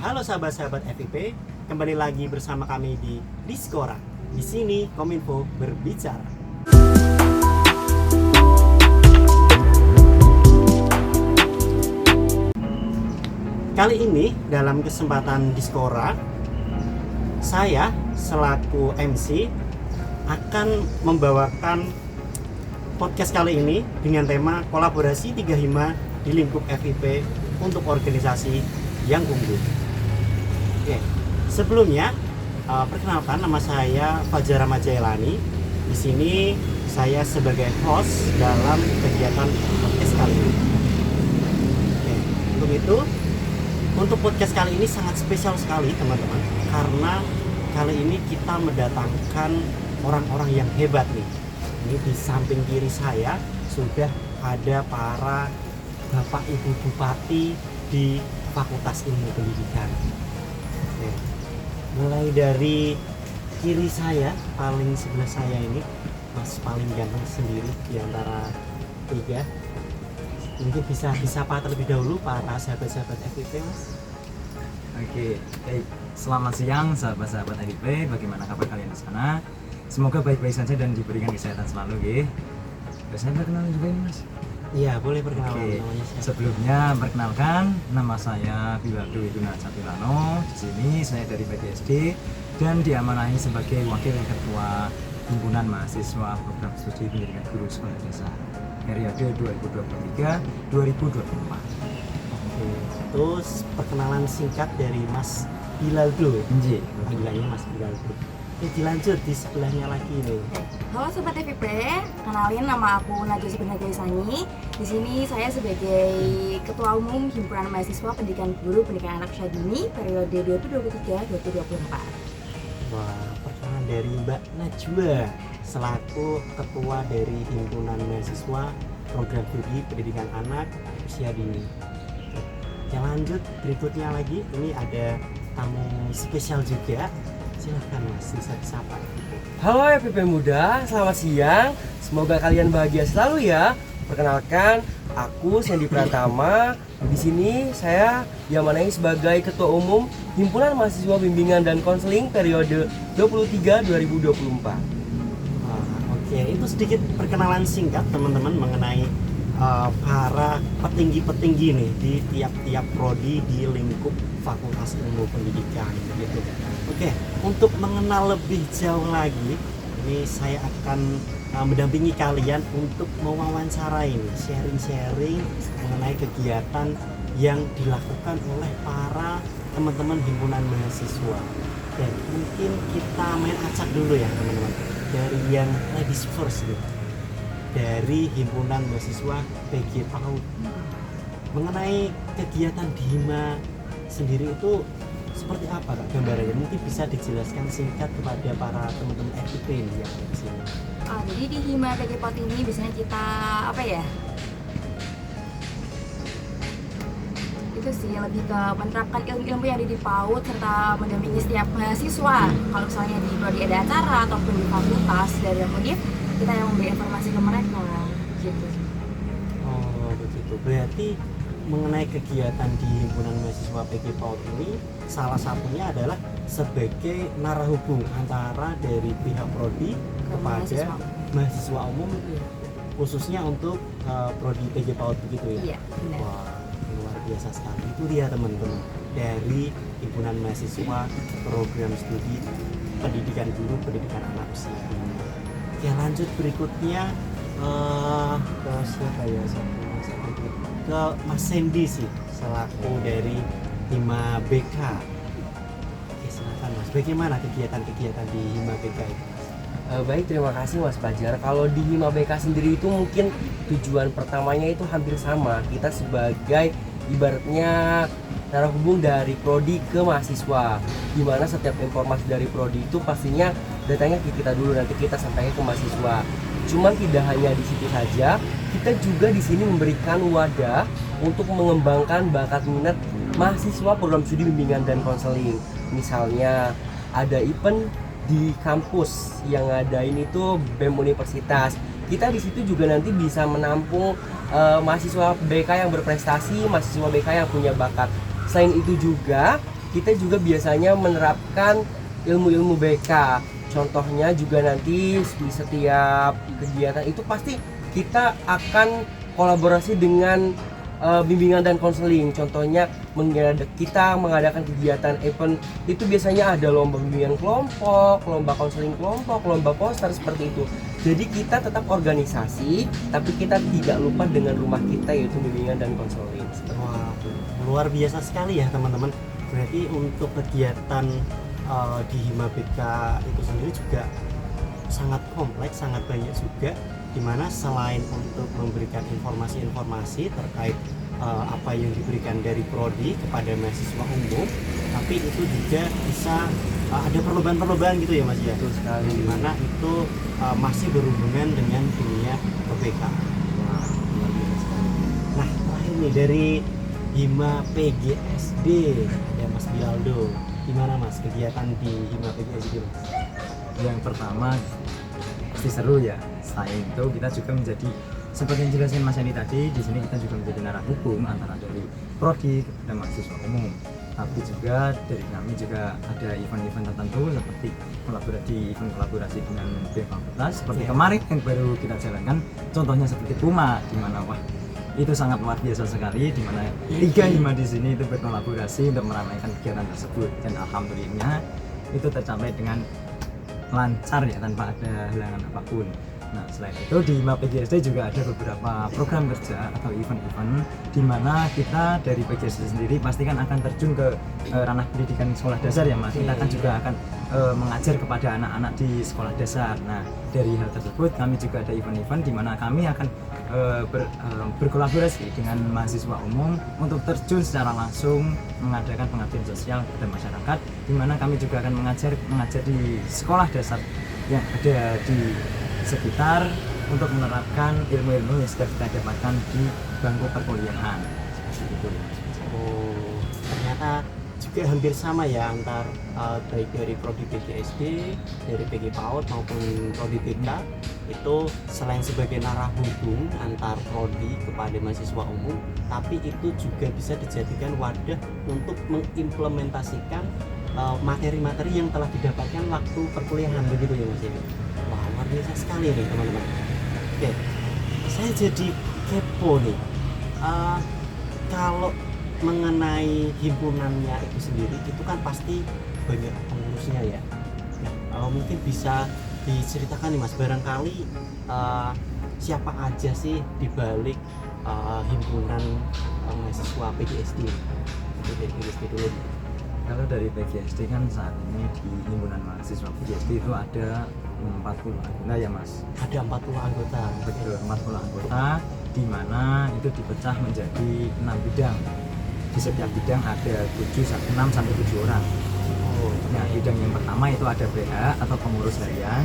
Halo sahabat-sahabat FIP, kembali lagi bersama kami di Diskora. Di sini Kominfo berbicara. Kali ini dalam kesempatan Diskora, saya selaku MC akan membawakan podcast kali ini dengan tema kolaborasi 3 hima di lingkup FIP untuk organisasi yang unggul. Oke, sebelumnya perkenalkan, nama saya Fajar Ahmad Jailani. Di sini saya sebagai host dalam kegiatan podcast kali ini. Oke, untuk podcast kali ini sangat spesial sekali teman-teman, karena kali ini kita mendatangkan orang-orang yang hebat nih. Ini di samping kiri saya sudah ada para Bapak Ibu Bupati di Fakultas Ilmu Pendidikan. Oke. Mulai dari kiri saya, paling sebelah saya ini, Mas paling ganteng sendiri di antara tiga. Mungkin bisa disapa terlebih dahulu para sahabat-sahabat FIP, Mas. Oke, baik. Selamat siang sahabat-sahabat FIP. Bagaimana kabar kalian di sana? Semoga baik-baik saja dan diberikan kesehatan selalu, nggih. Saya perkenalan juga ini, Mas. Iya, boleh perkenalan. Oke. Namanya siapa? Sebelumnya perkenalkan, nama saya Bilardo Iduna Capilano. Di sini saya dari PGSD dan diamanahi sebagai Wakil Ketua Himpunan Mahasiswa Program Studi Pendidikan Guru Sekolah Desa periode 2023-2024. Oke. Terus perkenalan singkat dari Mas Bilardo. Nggih. Panggilannya Mas Bilardo. Oke, dilanjut di sebelahnya lagi nih. Halo Sobat FIP, kenalin nama aku Najwa Sebenarnya Sani. Di sini saya sebagai Ketua Umum Himpunan Mahasiswa Pendidikan Guru Pendidikan Anak Usia Dini periode 2023-2024. Wah, perkenalan dari Mbak Najwa selaku Ketua dari Himpunan Mahasiswa Program Studi Pendidikan Anak Usia Dini. Oke, lanjut berikutnya lagi. Ini ada tamu spesial juga. Silahkan Mas, bisa disapa. Halo FIP Muda, selamat siang. Semoga kalian bahagia selalu ya. Perkenalkan, aku Sandy Pratama. Di sini saya diamanahi sebagai Ketua Umum Himpunan Mahasiswa Bimbingan dan Konseling periode 23-2024. Oke, itu sedikit perkenalan singkat teman-teman mengenai para petinggi-petinggi nih di tiap-tiap prodi di lingkup Fakultas Ilmu Pendidikan begitu. Oke, untuk mengenal lebih jauh lagi, ini saya akan mendampingi kalian untuk mewawancarai ini, sharing-sharing mengenai kegiatan yang dilakukan oleh para teman-teman himpunan mahasiswa. Oke, mungkin kita main acak dulu ya teman-teman. Dari yang ladies first nih. Dari himpunan mahasiswa PG PAUD. Mengenai kegiatan di Hima sendiri itu seperti apa Kak gambarannya? Mungkin bisa dijelaskan singkat kepada para teman-teman FIP ini yang ada di sini. Jadi di Hima PG PAUD ini biasanya kita itu sih lebih ke menerapkan ilmu-ilmu yang ada di PAUD serta mendampingi setiap mahasiswa. Kalau misalnya di prodi ada acara ataupun di fakultas dari Unif, kita yang memberi informasi ke mereka gitu. Oh begitu. Berarti mengenai kegiatan di himpunan mahasiswa PG PAUD ini salah satunya adalah sebagai narahubung antara dari pihak prodi kepada mahasiswa umum, khususnya untuk prodi PG PAUD begitu ya. Iya, benar. Wah, luar biasa sekali. Itu dia teman-teman dari himpunan mahasiswa Program Studi Pendidikan Guru Pendidikan Anak Usia Dini. Oke, lanjut berikutnya ke siapa ya? Ke Mas Sandy sih selaku dari Hima BK. Oke, silakan Mas. Bagaimana kegiatan-kegiatan di Hima BK itu? Baik, terima kasih Mas Fajar. Kalau di Hima BK sendiri itu mungkin tujuan pertamanya itu hampir sama. Kita sebagai ibaratnya narahubung dari prodi ke mahasiswa, di mana setiap informasi dari prodi itu pastinya datangnya ke kita dulu, nanti kita sampaikan ke mahasiswa. Cuman tidak hanya di situ saja, kita juga di sini memberikan wadah untuk mengembangkan bakat minat mahasiswa program studi bimbingan dan konseling. Misalnya ada event di kampus yang ngadain itu BEM Universitas. Kita di situ juga nanti bisa menampung mahasiswa BK yang berprestasi, mahasiswa BK yang punya bakat. Selain itu juga kita juga biasanya menerapkan ilmu-ilmu BK. Contohnya juga nanti di setiap kegiatan itu pasti kita akan kolaborasi dengan bimbingan dan konseling. Contohnya kita mengadakan kegiatan event itu biasanya ada lomba bimbingan kelompok, lomba konseling kelompok, lomba poster seperti itu. Jadi kita tetap organisasi, tapi kita tidak lupa dengan rumah kita yaitu bimbingan dan konseling. Wah, luar biasa sekali ya teman-teman. Berarti untuk kegiatan di Hima BK itu sendiri juga sangat kompleks, sangat banyak juga, dimana selain untuk memberikan informasi-informasi terkait apa yang diberikan dari prodi kepada mahasiswa umum, tapi itu juga bisa ada perlombaan-perlombaan gitu ya Mas ya. Betul sekali. Dimana itu masih berhubungan dengan dunia BK. Wah, luar biasa sekali. Nah, terakhir nih dari Hima PGSD ada Mas Bilaldo. Gimana Mas kegiatan di Hima PGSD Mas? Yang pertama pasti seru ya. Selain itu kita juga menjadi, seperti yang jelasin Mas Andi tadi, di sini kita juga menjadi narah hukum antara dari prodi dan mahasiswa umum. Tapi juga dari kami juga ada event-event tertentu seperti kolaborasi dengan pihak fakultas seperti kemarin yang baru kita jalankan, contohnya seperti Puma, di mana wah itu sangat luar biasa sekali, di mana 3 Hima di sini itu berkolaborasi untuk meramaikan kegiatan tersebut, dan alhamdulillah itu tercapai dengan lancar ya, tanpa ada halangan apapun. Nah, selain itu di Hima PGSD juga ada beberapa program kerja atau event-event di mana kita dari PGSD sendiri pastikan akan terjun ke ranah pendidikan sekolah dasar ya Mas. Kita kan juga akan mengajar kepada anak-anak di sekolah dasar. Nah, dari hal tersebut kami juga ada event-event di mana kami akan berkolaborasi dengan mahasiswa umum untuk terjun secara langsung mengadakan pengabdian sosial kepada masyarakat, di mana kami juga akan mengajar di sekolah dasar yang ada di sekitar untuk menerapkan ilmu-ilmu yang sudah kita dapatkan di bangku perkuliahan seperti itu. Oh, ternyata juga hampir sama ya antar baik dari prodi PGSD, dari PG PAUD maupun prodi BK, itu selain sebagai narah hubung antar prodi kepada mahasiswa umum, tapi itu juga bisa dijadikan wadah untuk mengimplementasikan materi-materi yang telah didapatkan waktu perkuliahan, begitu ya Mas. Wah, luar biasa sekali nih teman-teman. Oke, saya jadi kepo nih. Kalau mengenai himpunannya itu sendiri, itu kan pasti banyak pengurusnya ya. Nah, mungkin bisa diceritakan nih Mas, barangkali siapa aja sih di balik himpunan mahasiswa PGSD? Itu dari PGSD dulu. Kalau dari PGSD kan saat ini di himpunan mahasiswa PGSD itu ada 40 anggota ya Mas. Ada 40 anggota. Betul, 40 anggota, di mana itu dipecah menjadi 6 bidang. Di setiap bidang ada 6 sampai 7 orang. Oh, Nah, bidang yang pertama itu ada BH atau pengurus harian.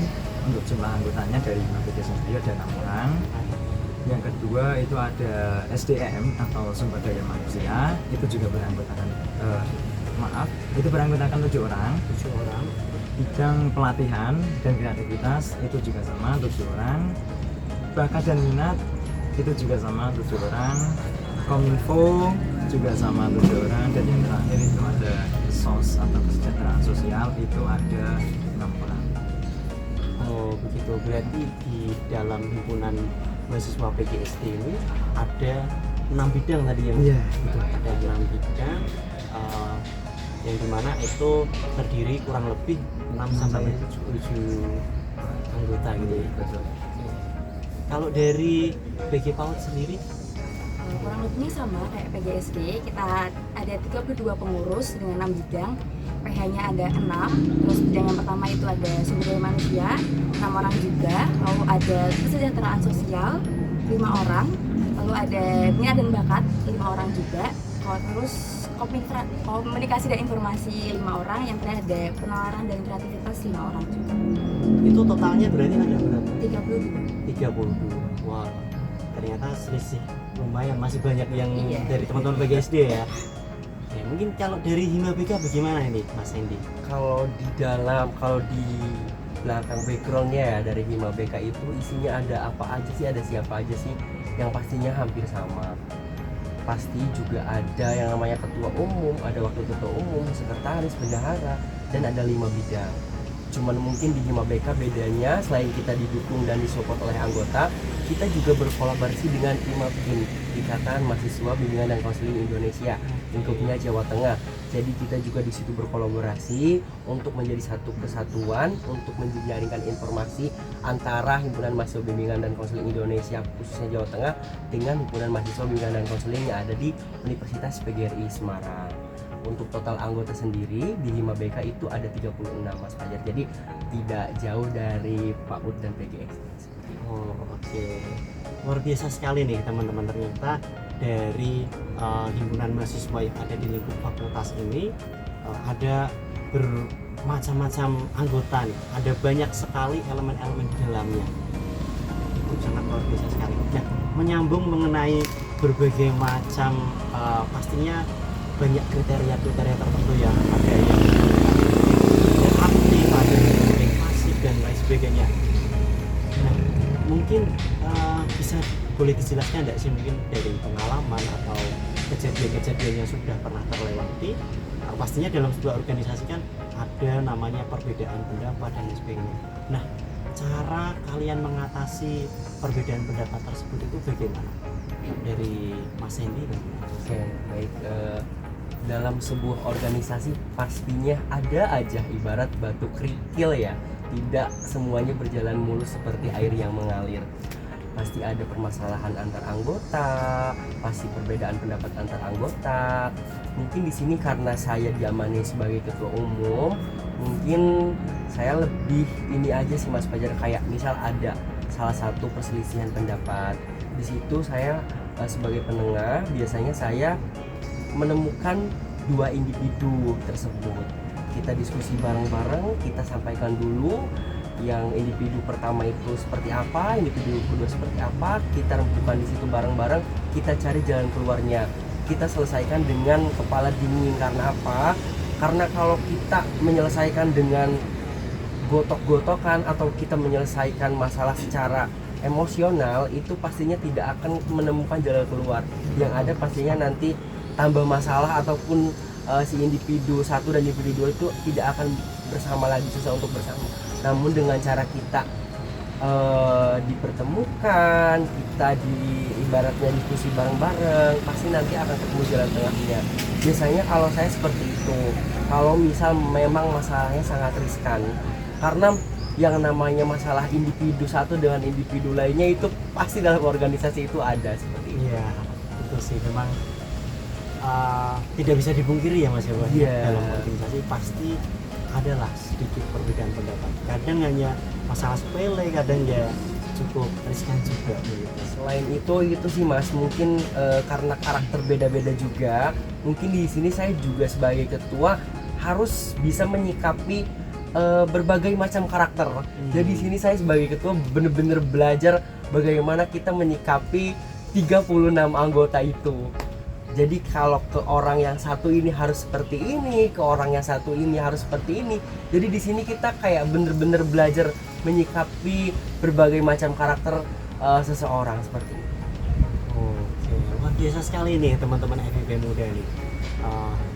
Untuk jumlah anggotanya dari PGSD sendiri ada 6 orang. Yang kedua itu ada SDM atau sumber daya manusia, itu juga beranggotakan itu beranggotakan 7 orang. 7 orang. Bidang pelatihan dan kreativitas itu juga sama 7 orang. Bakat dan minat itu juga sama 7 orang. Kominfo juga sama 7 orang, dan yang terakhir itu ada SOS atau kesejahteraan sosial itu ada 6 orang. Oh begitu, berarti di dalam himpunan mahasiswa PGSD ini ada 6 bidang tadi ya Mas? Iya, betul. Ada 6 bidang yang dimana itu terdiri kurang lebih 6 sampai 7 anggota gitu ya. Betul. Kalau dari PG PAUD sendiri Kurang lebihnya sama kayak PGSD, kita ada 32 pengurus dengan 6 bidang. PH-nya ada 6, terus bidang yang pertama itu ada sumber daya manusia 6 orang juga, lalu ada kesejahteraan sosial 5 orang, lalu ada minat dan bakat 5 orang juga, terus komunikasi dan informasi 5 orang, yang terakhir ada penalaran dan kreativitas 5 orang juga. itu totalnya berarti ada berapa? 32. 32. Wah, ternyata selisih lumayan, masih banyak yang Iya. dari teman-teman PGSD ya. Oke, mungkin kalau dari Hima BK bagaimana ini Mas Hendy? Kalau di belakang backgroundnya ya dari Hima BK itu isinya ada apa aja sih, ada siapa aja sih, yang pastinya hampir sama. pasti juga ada yang namanya ketua umum, ada wakil ketua umum, sekretaris, bendahara, dan ada 5 bidang. Cuman mungkin di Hima BK bedanya selain kita didukung dan disupport oleh anggota, kita juga berkolaborasi dengan IMABIN, Ikatan Mahasiswa Bimbingan dan Konseling Indonesia, lingkupnya Jawa Tengah. Jadi kita juga di situ berkolaborasi untuk menjadi satu kesatuan untuk menjaringkan informasi antara Himpunan Mahasiswa Bimbingan dan Konseling Indonesia khususnya Jawa Tengah dengan Himpunan Mahasiswa Bimbingan dan Konseling yang ada di Universitas PGRI Semarang. Untuk total anggota sendiri di Hima BK itu ada 36 Mas Fajar. Jadi tidak jauh dari PAUD dan PGX. Oh, oke. Luar biasa sekali nih teman-teman, ternyata dari himpunan mahasiswa yang ada di lingkup fakultas ini ada bermacam-macam anggota nih. Ada banyak sekali elemen-elemen di dalamnya. Itu sangat luar biasa sekali. Nah, menyambung mengenai berbagai macam pastinya banyak kriteria-kriteria tertentu yang ada yang aktif, ada yang pasif dan lain sebagainya. Nah, mungkin bisa boleh dijelaskan tidak sih mungkin dari pengalaman atau kejadian-kejadian yang sudah pernah terlewati? Pastinya dalam sebuah organisasi kan ada namanya perbedaan pendapat dan lain sebagainya. Nah, cara kalian mengatasi perbedaan pendapat tersebut itu bagaimana? Dari Mas Hendy bagaimana? Oke, baik. Dalam sebuah organisasi pastinya ada aja ibarat batu kerikil ya. Tidak semuanya berjalan mulus seperti air yang mengalir. Pasti ada permasalahan antar anggota, pasti perbedaan pendapat antar anggota. Mungkin di sini karena saya diamani sebagai ketua umum, mungkin saya lebih ini aja sih Mas Fajar, kayak misal ada salah satu perselisihan pendapat. Di situ saya sebagai penengah biasanya saya menemukan 2 individu tersebut. Kita diskusi bareng-bareng, kita sampaikan dulu yang individu pertama itu seperti apa, individu kedua seperti apa, kita rembukan di situ bareng-bareng, kita cari jalan keluarnya. Kita selesaikan dengan kepala dingin. Karena apa? Karena kalau kita menyelesaikan dengan gotok-gotokan atau kita menyelesaikan masalah secara emosional, itu pastinya tidak akan menemukan jalan keluar. Yang ada pastinya nanti tambah masalah ataupun si individu satu dan individu dua itu tidak akan bersama lagi, susah untuk bersama. Namun dengan cara kita dipertemukan, kita ibaratnya diskusi bareng-bareng, pasti nanti akan ketemu jalan tengahnya. Biasanya kalau saya seperti itu, kalau misal memang masalahnya sangat riskan, karena yang namanya masalah individu satu dengan individu lainnya itu pasti dalam organisasi itu ada seperti itu. Iya, itu sih memang tidak bisa dipungkiri ya Mas Iwan. Yeah. Dalam organisasi pasti adalah sedikit perbedaan pendapat. Kadang hanya masalah sepele, kadang ya cukup riskan juga begitu. Selain itu sih Mas, mungkin karena karakter beda-beda juga, mungkin di sini saya juga sebagai ketua harus bisa menyikapi berbagai macam karakter. Jadi di sini saya sebagai ketua benar-benar belajar bagaimana kita menyikapi 36 anggota itu. Jadi kalau ke orang yang satu ini harus seperti ini, ke orang yang satu ini harus seperti ini. Jadi di sini kita kayak bener-bener belajar menyikapi berbagai macam karakter seseorang seperti ini. Oke, luar biasa sekali nih teman-teman FIB muda nih.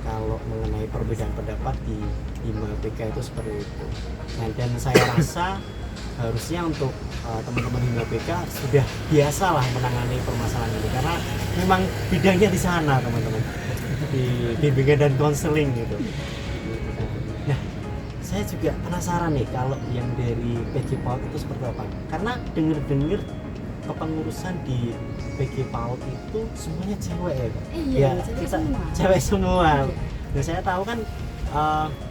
Kalau mengenai perbedaan pendapat di Hima BK itu seperti itu. Nah, dan saya rasa harusnya untuk teman-teman Hima BK sudah biasa lah menangani permasalahan ini karena memang bidangnya di sana teman-teman, di bimbingan dan konseling gitu. Nah, saya juga penasaran nih kalau yang dari PG PAUD itu seperti apa, karena dengar-dengar kepengurusan di PG PAUD itu semuanya cewek ya Kak? Iya, cewek semua. Dan saya tahu kan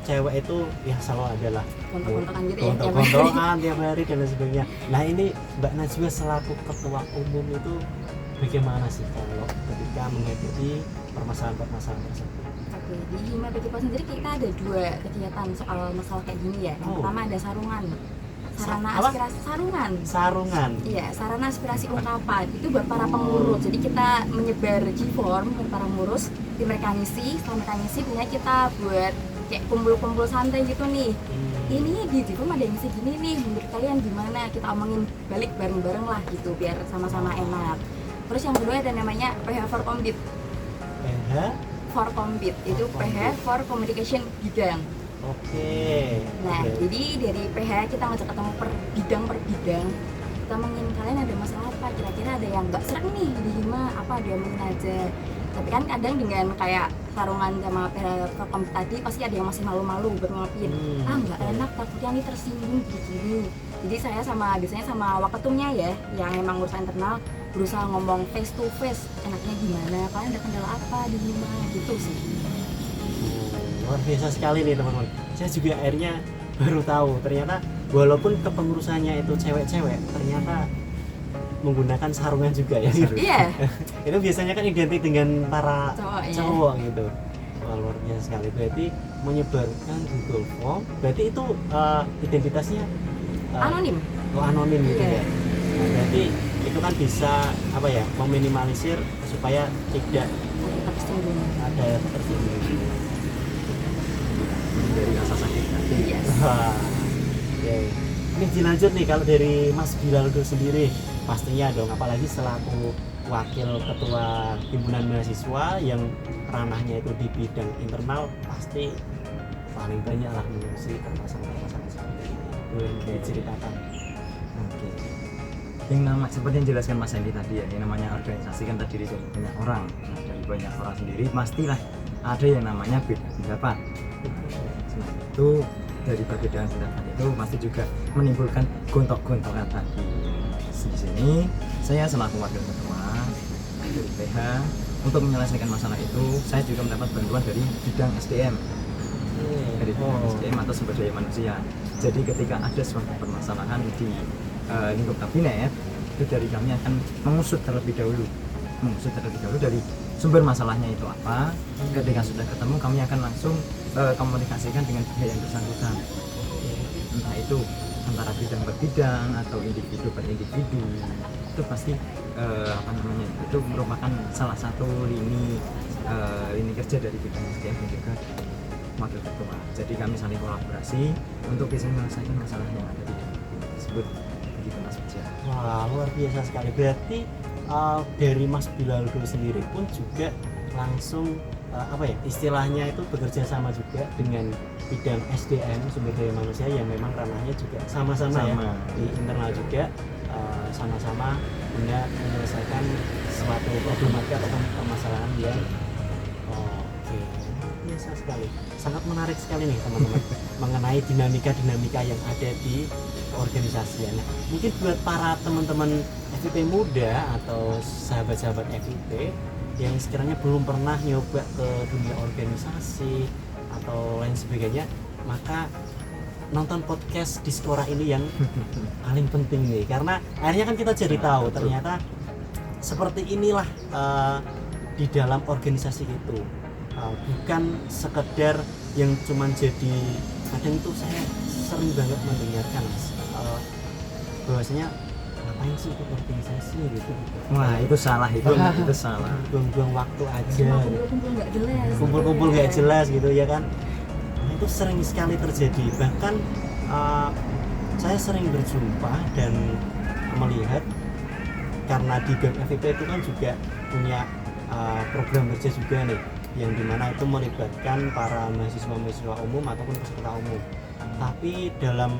cewek itu ya selalu adalah kontak-kontakan gitu ya, kontak-kontakan tiap hari dan lain sebagainya. Nah ini Mbak Najwa selaku ketua umum itu bagaimana sih kalau ketika menghadapi permasalahan-permasalahan tersebut? Oke, di Hima BK PAUD sendiri kita ada 2 kegiatan soal masalah kayak gini ya. Yang pertama ada sarungan. Sarana aspirasi sarungan. Iya, sarana aspirasi ungkapan itu buat para pengurus. Jadi kita menyebar G-form buat para pengurus, di mereka ngisi, setelah mereka ngisi punya kita buat kayak kumpul-kumpul santai gitu nih. Ini di G-form ada yang ngisi gini nih, menurut kalian gimana? Kita omongin balik bareng-bareng lah gitu biar sama-sama enak. Terus yang kedua ada namanya PH for Komplit. PH. for Compit, itu PH for Communication bidang. Oke. Nah, Oke. jadi dari PH kita ngajak ketemu per bidang. Kita mungkin kalian ada masalah apa? Kira-kira ada yang nggak serak nih di Hima, apa dia mungkin aja. Tapi kan kadang dengan kayak tarungan sama PH for Compit tadi pasti ada yang masih malu-malu buat ngelakuin. Nggak enak, takutnya nih tersinggung gini. Jadi saya biasanya sama waketumnya ya, yang emang urusan internal berusaha ngomong face to face, enaknya gimana, kalian ada kendala apa di Hima gitu sih. Luar biasa sekali nih teman-teman. Saya juga akhirnya baru tahu ternyata walaupun kepengurusannya itu cewek-cewek, ternyata menggunakan sarungan juga ya. Iya, Itu biasanya kan identik dengan para cowok ya. cowok gitu. Wah, luar biasa sekali. Berarti menyebarkan Google Form. Berarti itu identitasnya Anonim. anonim gitu Iya. ya. Nah, berarti itu kan bisa meminimalisir supaya tidak Tetap tersinggung. ada tersinggung. Dari rasa sakit hati. Yes. Wah, oke. Ini dilanjut nih kalau dari Mas Bilaldo sendiri pastinya dong, apalagi selaku wakil ketua himpunan mahasiswa yang ranahnya itu di bidang internal, pasti paling banyak lah mengurusi permasalahan seperti ini. Boleh diceritakan. Oke. Seperti yang dijelaskan Mas Hendy tadi ya, yang namanya organisasi kan terdiri dari banyak orang. Nah, dari banyak orang sendiri pastilah ada yang namanya beda pendapat. Nah, itu dari perbedaan pendapat itu pasti juga menimbulkan gontok-gontokan tadi. Di sini saya selaku wakil ketua dari PH untuk menyelesaikan masalah itu, saya juga mendapat bantuan dari bidang SDM. Dari bidang SDM atau sumber daya manusia. Jadi ketika ada suatu permasalahan di lingkup kabinet, itu dari kami akan mengusut terlebih dahulu dari sumber masalahnya itu apa. Ketika sudah ketemu, kami akan langsung komunikasikan dengan pihak yang bersangkutan, entah itu antara bidang per bidang atau individu per individu. Itu pasti itu merupakan salah satu lini kerja dari bidang SDM dan juga wakil ketua. Jadi kami saling kolaborasi untuk bisa menyelesaikan masalah yang ada di dalam tersebut. Begitu Mas Bajar. Wah, luar biasa sekali. Berarti dari Mas Bilaldo sendiri pun juga langsung istilahnya itu bekerja sama juga dengan bidang SDM, sumber daya manusia, yang memang ranahnya juga sama-sama ya di internal juga, sama-sama guna menyelesaikan suatu problematika atau permasalahan yang biasa sekali. Sangat menarik sekali nih teman-teman mengenai dinamika-dinamika yang ada di organisasi. Nah, mungkin buat para teman-teman FIP muda atau sahabat-sahabat FIP yang sekiranya belum pernah nyoba ke dunia organisasi atau lain sebagainya, maka nonton podcast Diskora ini yang paling penting nih, karena akhirnya kan kita jadi tahu ternyata seperti inilah di dalam organisasi itu. Bukan sekedar yang cuman jadi, kadang itu saya sering banget mendengarkan bahwasanya ngapain sih ikut organisasi gitu. Wah, itu salah itu salah. Buang-buang waktu aja. Kumpul-kumpul nggak jelas. Kumpul-kumpul nggak jelas gitu ya kan. Nah, itu sering sekali terjadi. Bahkan saya sering berjumpa dan melihat, karena di BEM FIP itu kan juga punya program kerja juga nih, yang dimana itu melibatkan para mahasiswa umum ataupun peserta umum. Tapi dalam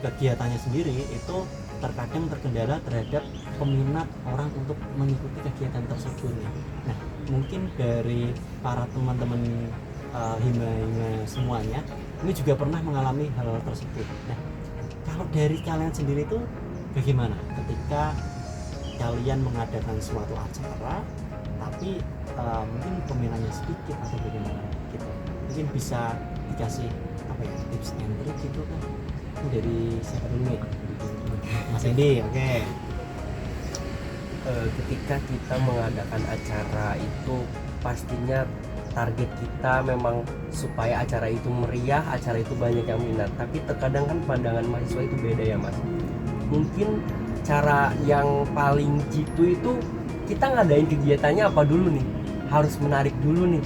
kegiatannya sendiri itu terkadang terkendala terhadap peminat orang untuk mengikuti kegiatan tersebut. Nah, mungkin dari para teman-teman hima semuanya ini juga pernah mengalami hal tersebut. Nah, kalau dari kalian sendiri itu bagaimana ketika kalian mengadakan suatu acara tapi mungkin peminatnya sedikit atau bagaimana gitu? Mungkin bisa dikasih tips and trik gitu kan? Ini dari siapa dulu nih? Mas Edi, oke. Ketika kita mengadakan acara itu pastinya target kita memang supaya acara itu meriah, acara itu banyak yang minat. Tapi terkadang kan pandangan mahasiswa itu beda ya Mas. Mungkin cara yang paling jitu itu kita ngadain kegiatannya apa dulu nih, harus menarik dulu nih.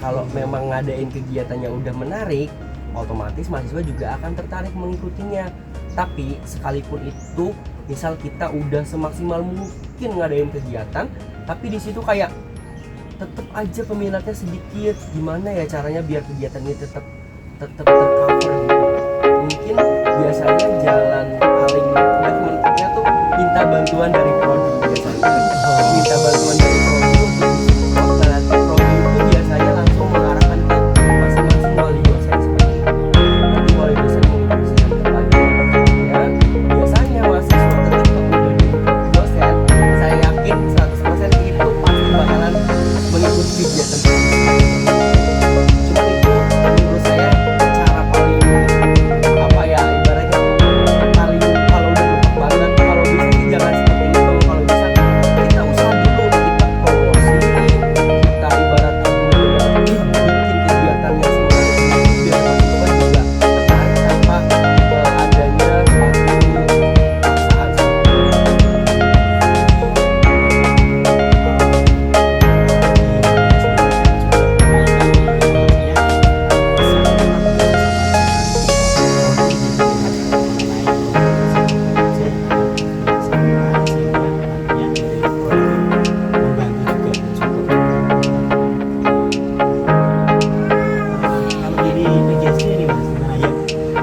Kalau memang ngadain kegiatannya udah menarik, otomatis mahasiswa juga akan tertarik mengikutinya. Tapi sekalipun itu, misal kita udah semaksimal mungkin ngadain kegiatan, tapi di situ kayak tetap aja peminatnya sedikit. Gimana ya caranya biar kegiatan ini tetap tercover gitu. Mungkin biasanya jalan paling mudah menurutnya tuh minta bantuan dari prodi biasanya. Minta bantuan dari prodi untuk support, berarti prodi itu biasanya langsung mengarahkan ke masing-masing wali dosen seperti itu. Nanti wali dosen menginstruksikan kepada ya, biasanya mahasiswa ketika udah di dosen, saya yakin 100% itu pasti bakalan mengikuti kegiatan tersebut. Cuma itu menurut saya cara paling apa ya, ibaratnya paling kalau udah mentok banget, kalau bisa sih jangan seperti itu. Kalau bisa kita usaha dulu, kita promosi, kita ibaratnya benar-benar bikin kegiatan yang sebenarnya biar mahasiswa juga tertarik tanpa adanya suatu paksaan seperti itu.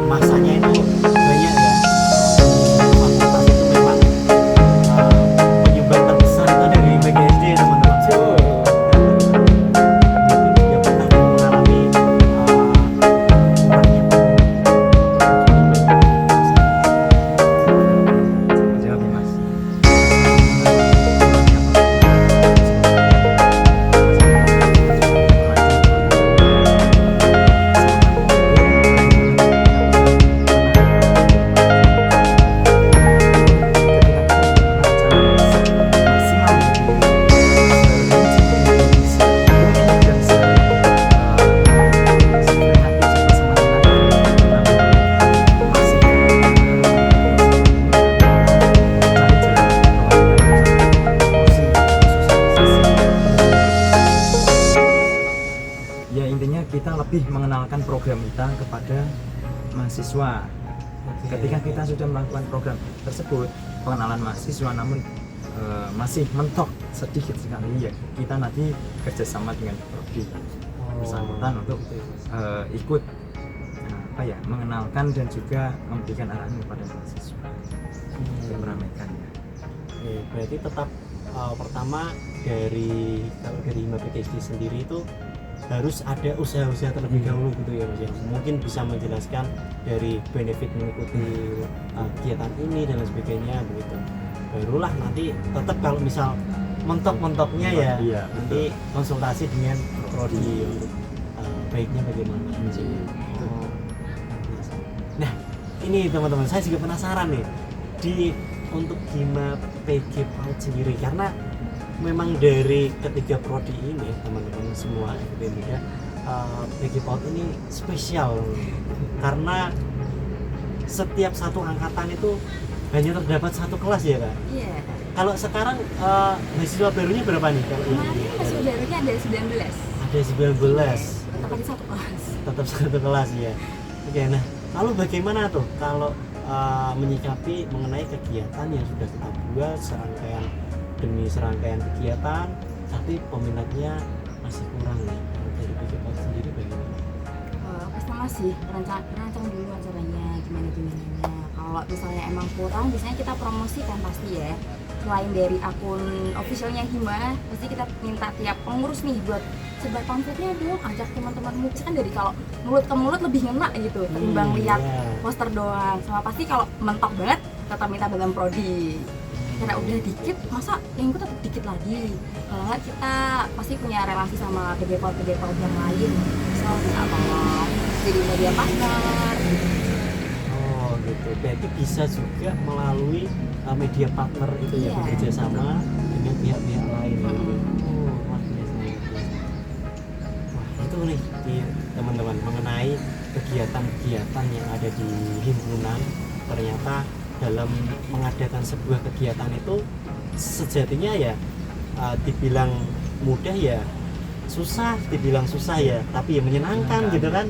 Masanya itu banyak ya. Fakultas itu memang penyumbang terbesar itu dari PGSD ya teman-teman. Jadi tidak pernah mengalami kurangnya Jawab ya Mas. Ya intinya kita lebih mengenalkan program kita kepada mahasiswa. Ketika kita sudah melakukan program tersebut, pengenalan mahasiswa namun masih mentok sedikit sekali, ya kita nanti kerjasama dengan prodi bersangkutan untuk ikut apa ya, mengenalkan dan juga memberikan arahan kepada mahasiswa untuk meramaikan ya. Oke, berarti tetap pertama dari kalau dari Hima PGSD sendiri itu harus ada usaha-usaha terlebih dahulu gitu ya Mas ya. Mungkin bisa menjelaskan dari benefit mengikuti kegiatan ini dan lain sebagainya begitu. Barulah nanti tetap kalau misal mentok-mentoknya ya Iya, nanti konsultasi dengan prodi untuk baiknya bagaimana. Oh. Nah, ini teman-teman saya juga penasaran nih untuk Hima PG PAUD sendiri, karena memang dari ketiga prodi ini teman-teman semua FPMK PG PAUD ini spesial karena setiap satu angkatan itu hanya terdapat satu kelas ya Kak? Iya. Kalau sekarang mahasiswa barunya berapa nih? Kalau Kemarin ini masuk barunya ada 19. ada 19, Tetap di satu kelas. tetap satu kelas ya. Oke, nah lalu bagaimana tuh kalau menyikapi mengenai kegiatan yang sudah kita buat serangkaian demi serangkaian kegiatan, tapi peminatnya masih kurang nih. Kalau dari PG PAUD sendiri bagaimana? Pertama sih rancang dulu acaranya gimana. Kalau misalnya emang kurang, biasanya kita promosikan pasti ya. Selain dari akun officialnya Hima, pasti kita minta tiap pengurus nih buat sebar pamfletnya dong, ajak teman-temanmu. Kan dari kalau mulut ke mulut lebih ngena gitu, ketimbang lihat poster doang. Sama pasti kalau mentok banget tetap minta bantuan prodi. Karena udah dikit, masa yang ikut tetap dikit lagi. Kalau nggak kita pasti punya relasi sama PG PAUD yang lain. Misal kita mau jadi media partner. Oh gitu, berarti bisa juga melalui media partner itu ya, Iya. bekerja sama dengan pihak-pihak lain. Oh, luar biasa. Wah, itu nih teman-teman mengenai kegiatan-kegiatan yang ada di himpunan. Ternyata dalam mengadakan sebuah kegiatan itu sejatinya ya dibilang mudah ya susah, dibilang susah ya tapi ya menyenangkan gitu kan.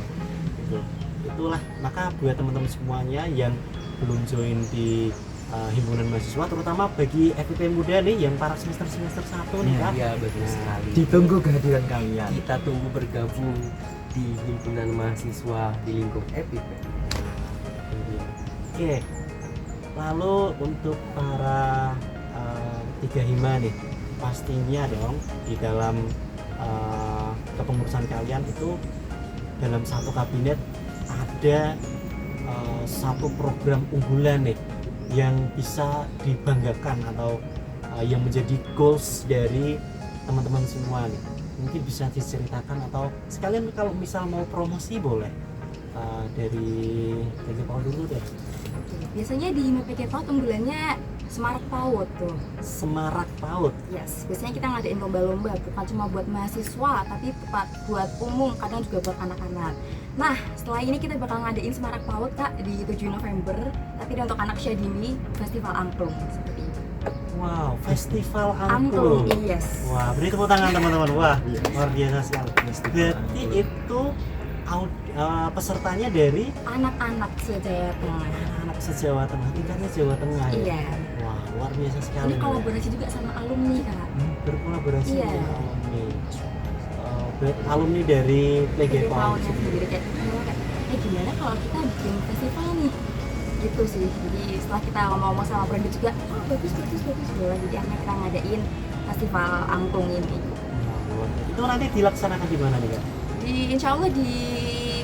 Itulah, maka buat teman-teman semuanya yang belum join di himpunan mahasiswa, terutama bagi FIP muda nih yang para semester 1 nih Kak. Iya betul sekali. Ditunggu kehadiran kalian. Kita tunggu bergabung di himpunan mahasiswa di lingkup FIP. Oke, lalu untuk para tiga hima nih, pastinya dong di dalam kepengurusan kalian itu dalam satu kabinet ada satu program unggulan nih yang bisa dibanggakan atau yang menjadi goals dari teman-teman semua nih. Mungkin bisa diceritakan atau sekalian kalau misal mau promosi boleh. Dari Paul dulu deh. Biasanya di Hima PG PAUD unggulannya Semarak PAUD tuh. Semarak PAUD. Yes, biasanya kita ngadain lomba-lomba bukan cuma buat mahasiswa tapi buat umum, kadang juga buat anak-anak. Nah, setelah ini kita bakal ngadain Semarak PAUD Kak di 7 November, tapi untuk anak usia dini Festival Angklung seperti itu. Wow, Festival Angklung, Angklung. yes. Wah, beri tepuk tangan teman-teman. Wah, Yes. luar biasa sekali. Berarti itu pesertanya dari Anak-anak se-Jawa Tengah. anak se-Jawa Tengah, tingkatnya Jawa Tengah ya. Iya. Wah, luar biasa sekali. Ini kolaborasi juga sama alumni Kak. Berkolaborasi Iya. dengan alumni. Alumni dari PG PG PAUD PAUD-nya sendiri. sendiri kayak gimana kalau kita bikin festival nih gitu sih. Jadi setelah kita ngomong-ngomong sama Prodi juga, oh bagus boleh, jadi akhirnya kita ngadain festival angklung ini. Wah, luar biasa. Itu nanti dilaksanakan di mana nih Kak? Insya Allah di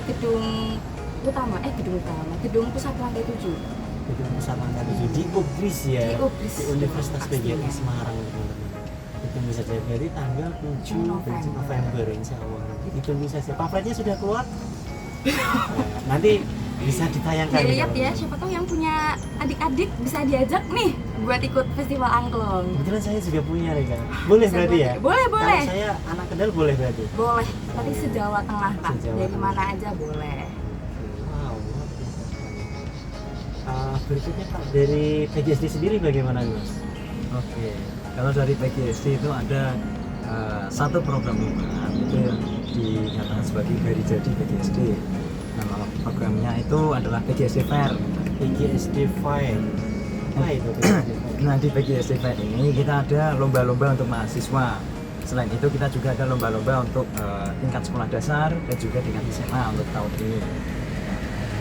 gedung pusat lantai 7. Gedung Pusat Lantai 7 di UGRIS ya. Di UGRIS. Di Universitas Pastinya. PGRI Semarang teman-teman. Itu bisa jadi dari tanggal 7 November insya Allah. Ditunggu saja. Pamfletnya sudah keluar. Nah, nanti bisa ditayangkan. Dilihat ya, siapa tahu yang punya adik-adik bisa diajak nih buat ikut festival angklung. Kebetulan saya juga punya nih Kak. Boleh Bisa berarti ya? Boleh. Kalau saya anak Kendal boleh berarti. Boleh, tapi se-Jawa Tengah Kak. Se-Jawa Dari Tengah. mana aja boleh. Wow, luar biasa sekali. Berikutnya Pak, dari PGSD sendiri bagaimana Mas? Oke, kalau dari PGSD itu ada satu program unggulan itu yang dinyatakan sebagai hari jadi PGSD. Nama programnya itu adalah PGSD Fair. PGSD Fair. Apa itu PGSD Fair? Nah di PGSD Fair ini kita ada lomba-lomba untuk mahasiswa. Selain itu kita juga ada lomba-lomba untuk tingkat sekolah dasar dan juga tingkat SMA untuk tahun ini.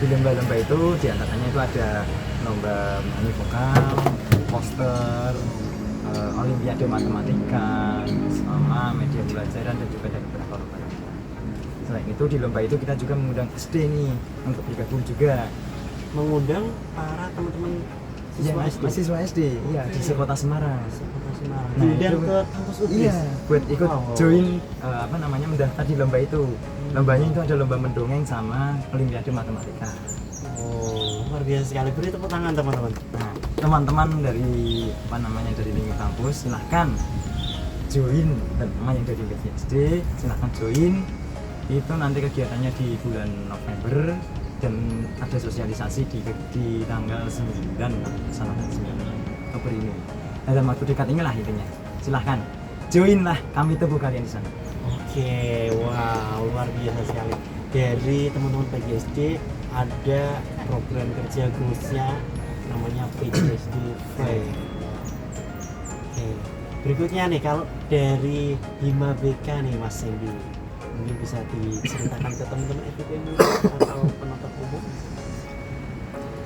Di lomba-lomba itu diantaranya itu ada lomba menyanyi vokal, poster, olimpiade matematika, sama media pelajaran dan juga dari beberapa lomba. Selain itu di lomba itu kita juga mengundang SD nih untuk bergabung juga. Mengundang para teman-teman siswa SD. Mahasiswa SD, iya di Sekota Semarang. Kota Semarang. Nah, Diundang itu- ke kampus UGRIS. Iya, buat ikut Wow. join mendaftar di lomba itu. Lombanya itu ada lomba mendongeng sama olimpiade matematika. Oh, luar biasa sekali. Beri tepuk tangan teman-teman. Nah, teman-teman dari dari lingkup kampus silahkan join, teman yang dari PGSD silahkan join. Itu nanti kegiatannya di bulan November dan ada sosialisasi di tanggal 9 sampai 9 Oktober ini. Dalam waktu dekat inilah intinya. Silahkan join lah, kami tunggu kalian di sana. Oke, wow, luar biasa sekali. Dari teman-teman PGSD ada program kerja goalsnya namanya PGSD Fair. Oke, berikutnya nih kalau dari Hima BK nih Mas Sandy, mungkin bisa diceritakan ke teman-teman FIP muda atau penonton umum.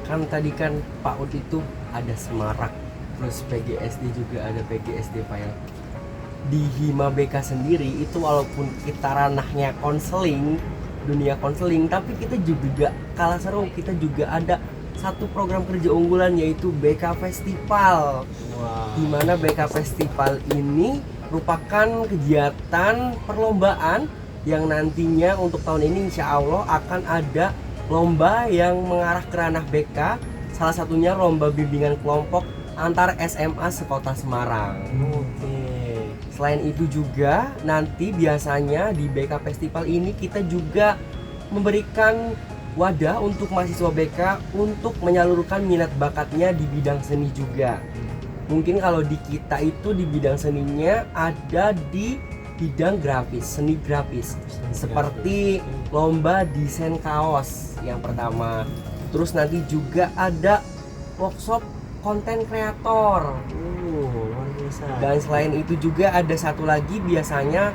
Kan tadi kan PAUD itu ada Semarak, terus PGSD juga ada PGSD Fair. Di Hima BK sendiri itu walaupun kita ranahnya konseling, dunia konseling, tapi kita juga kalah seru, kita juga ada satu program kerja unggulan yaitu BK Festival. Wow. Di mana BK Festival ini merupakan kegiatan perlombaan yang nantinya untuk tahun ini insya Allah akan ada lomba yang mengarah ke ranah BK, salah satunya lomba bimbingan kelompok antar SMA sekota Semarang. Oke. Selain itu juga nanti biasanya di BK Festival ini kita juga memberikan wadah untuk mahasiswa BK untuk menyalurkan minat bakatnya di bidang seni juga. Mungkin kalau di kita itu di bidang seninya ada di bidang grafis, seni grafis. Seperti lomba desain kaos yang pertama. Terus nanti juga ada workshop konten kreator. Luar biasa. Dan selain itu juga ada satu lagi, biasanya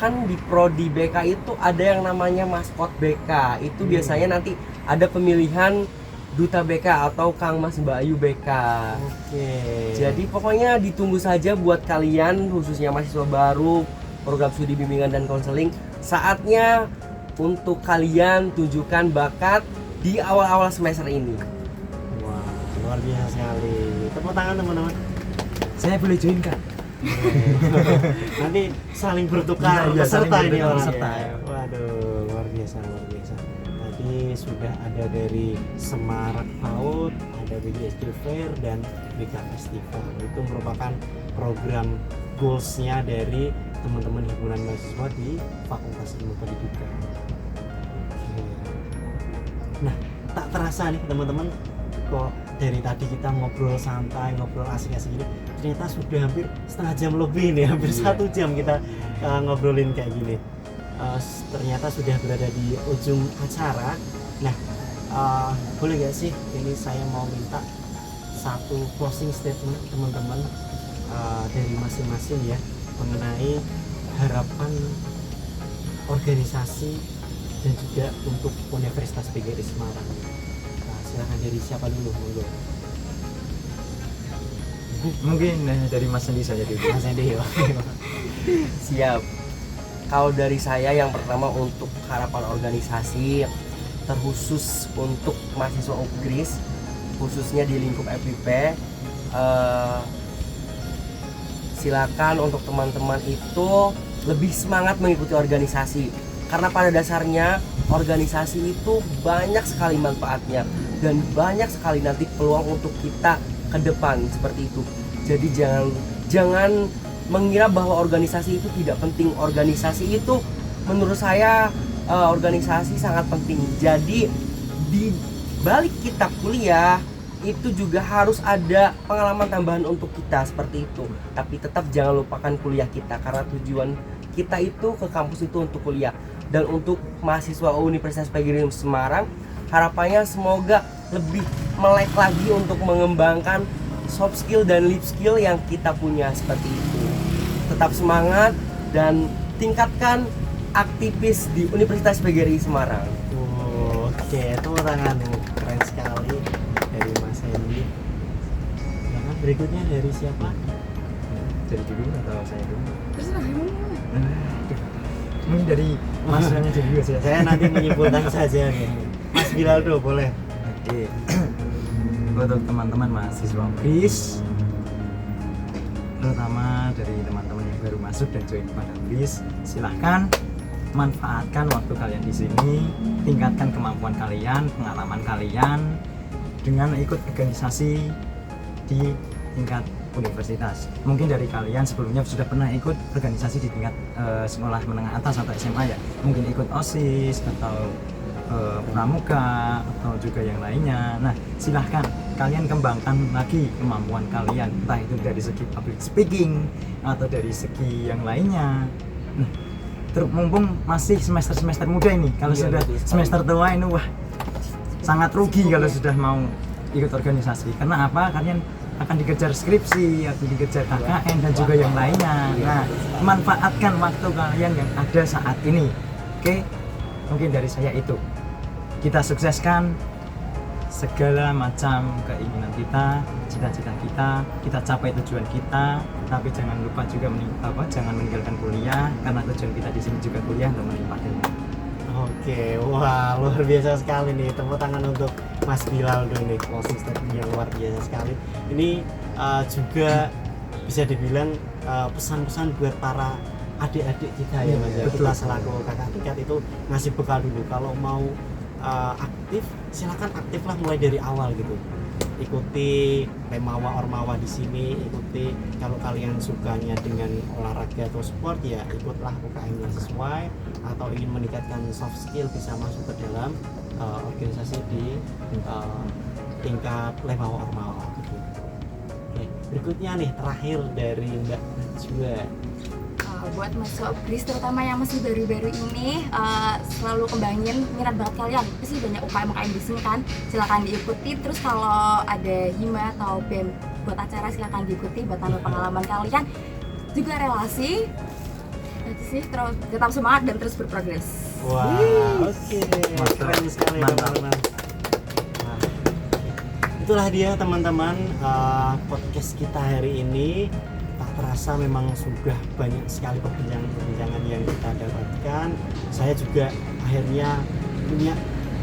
kan di prodi BK itu ada yang namanya maskot BK. Itu biasanya nanti ada pemilihan duta BK atau Kang Mas Bayu BK. Oke. Jadi pokoknya ditunggu saja buat kalian, khususnya mahasiswa baru program studi bimbingan dan konseling. Saatnya untuk kalian tunjukkan bakat di awal-awal semester ini. Wah, luar biasa sekali. Tepuk tangan teman-teman. Saya boleh join Kak? Nanti saling bertukar Iya, peserta saling ini bertukar orang. peserta. Waduh, luar biasa, luar biasa. Tadi sudah ada dari Semarak PAUD, ada BGSD Fair dan BK Festival. Itu merupakan program goals-nya dari teman-teman himpunan mahasiswa di Fakultas Ilmu Pendidikan. Oke. Nah, tak terasa nih teman-teman, kok dari tadi kita ngobrol santai, ngobrol asik-asik gini, ternyata sudah hampir setengah jam lebih nih, hampir 1 jam kita ngobrolin kayak gini. Ternyata sudah berada di ujung acara. Nah, boleh gak sih ini saya mau minta satu closing statement teman-teman dari masing-masing ya, mengenai harapan organisasi dan juga untuk Universitas PGRI Semarang. Silahkan dari siapa dulu, monggo. Mungkin dari Mas Andi saja dulu. Mas Andi. Siap. Kalau dari saya yang pertama untuk harapan organisasi terkhusus untuk mahasiswa UGRIS, khususnya di lingkup FIP, silakan untuk teman-teman itu lebih semangat mengikuti organisasi, karena pada dasarnya organisasi itu banyak sekali manfaatnya dan banyak sekali nanti peluang untuk kita ke depan seperti itu. Jadi jangan mengira bahwa organisasi itu tidak penting. Organisasi itu menurut saya organisasi sangat penting. Jadi di balik kita kuliah itu juga harus ada pengalaman tambahan untuk kita seperti itu. Tapi tetap jangan lupakan kuliah kita, karena tujuan kita itu ke kampus itu untuk kuliah. Dan untuk mahasiswa Universitas PGRI Semarang, harapannya semoga lebih melek lagi untuk mengembangkan soft skill dan life skill yang kita punya seperti itu. Tetap semangat dan tingkatkan aktivis di Universitas PGRI Semarang. Oke, tepuk tangan, keren sekali dari Mas Hendy. Nah, berikutnya dari siapa? Dari dulu atau saya dulu? Terserah Mungkin dari Mas Rani dulu saja. Saya nanti menyimpulkan saja nih. Mas Bilaldo boleh. Oke. Untuk teman-teman mahasiswa UGRIS, terutama dari teman-teman yang baru masuk dan join pada UGRIS, silahkan manfaatkan waktu kalian di sini, tingkatkan kemampuan kalian, pengalaman kalian dengan ikut organisasi di tingkat universitas. Mungkin dari kalian sebelumnya sudah pernah ikut organisasi di tingkat sekolah menengah atas atau SMA ya, mungkin ikut OSIS atau pramuka atau juga yang lainnya. Nah, silahkan kalian kembangkan lagi kemampuan kalian, entah itu dari segi public speaking atau dari segi yang lainnya. Nah, mumpung masih semester muda ini, kalau Iya, sudah betul sekali. semester tua ini wah sangat rugi kalau sudah mau ikut organisasi. Karena apa? Kalian akan dikejar skripsi, akan dikejar KKN dan juga yang lainnya. Nah, manfaatkan waktu kalian yang ada saat ini. Oke, mungkin dari saya itu. Kita sukseskan segala macam keinginan kita, cita-cita kita capai tujuan kita, tapi jangan lupa juga jangan meninggalkan kuliah, karena tujuan kita di sini juga kuliah untuk menimpa ilmu. Oke, wah luar biasa sekali nih. Tepuk tangan untuk Mas Bilaldo ini, closing statement yang luar biasa sekali. Ini juga bisa dibilang pesan-pesan buat para adik-adik kita ya Mas. Betul. Kita selaku kakak tingkat itu ngasih bekal dulu. Kalau mau aktif, silakan aktiflah mulai dari awal gitu. Ikuti Pemawa Ormawa di sini, ikuti kalau kalian sukanya dengan olahraga atau sport ya ikutlah UKM yang sesuai, atau ingin meningkatkan soft skill bisa masuk ke dalam organisasi di tingkat Pemawa Ormawa gitu. Oke, berikutnya nih terakhir dari Mbak Najwa. buat mahasiswa UGRIS terutama yang masih baru-baru ini, selalu kembangin minat bakat kalian. Pasti banyak UKM di sini kan, silakan diikuti. Terus kalau ada hima atau BEM buat acara silakan diikuti buat tambah pengalaman kalian. Juga relasi, itu sih, terus tetap semangat dan terus berprogres. Wah, oke, keren sekali Mantap. teman-teman. Nah, itulah dia teman-teman, podcast kita hari ini. Tak terasa memang sudah banyak sekali perbincangan yang kita dapatkan. Saya juga akhirnya punya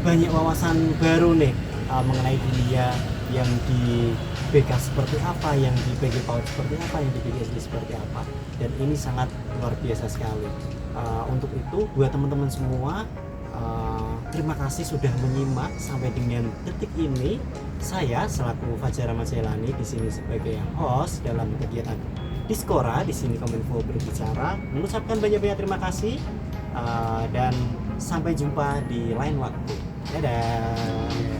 banyak wawasan baru nih mengenai dunia yang di BK seperti apa, yang di PG PAUD seperti apa, yang di PGSD seperti apa, dan ini sangat luar biasa sekali. Untuk itu buat teman-teman semua, terima kasih sudah menyimak sampai dengan detik ini. Saya selaku Fajar Ahmad Jailani di sini sebagai host dalam kegiatan Diskora, di sini Kominfo berbicara, mengucapkan banyak-banyak terima kasih, dan sampai jumpa di lain waktu. Dadah.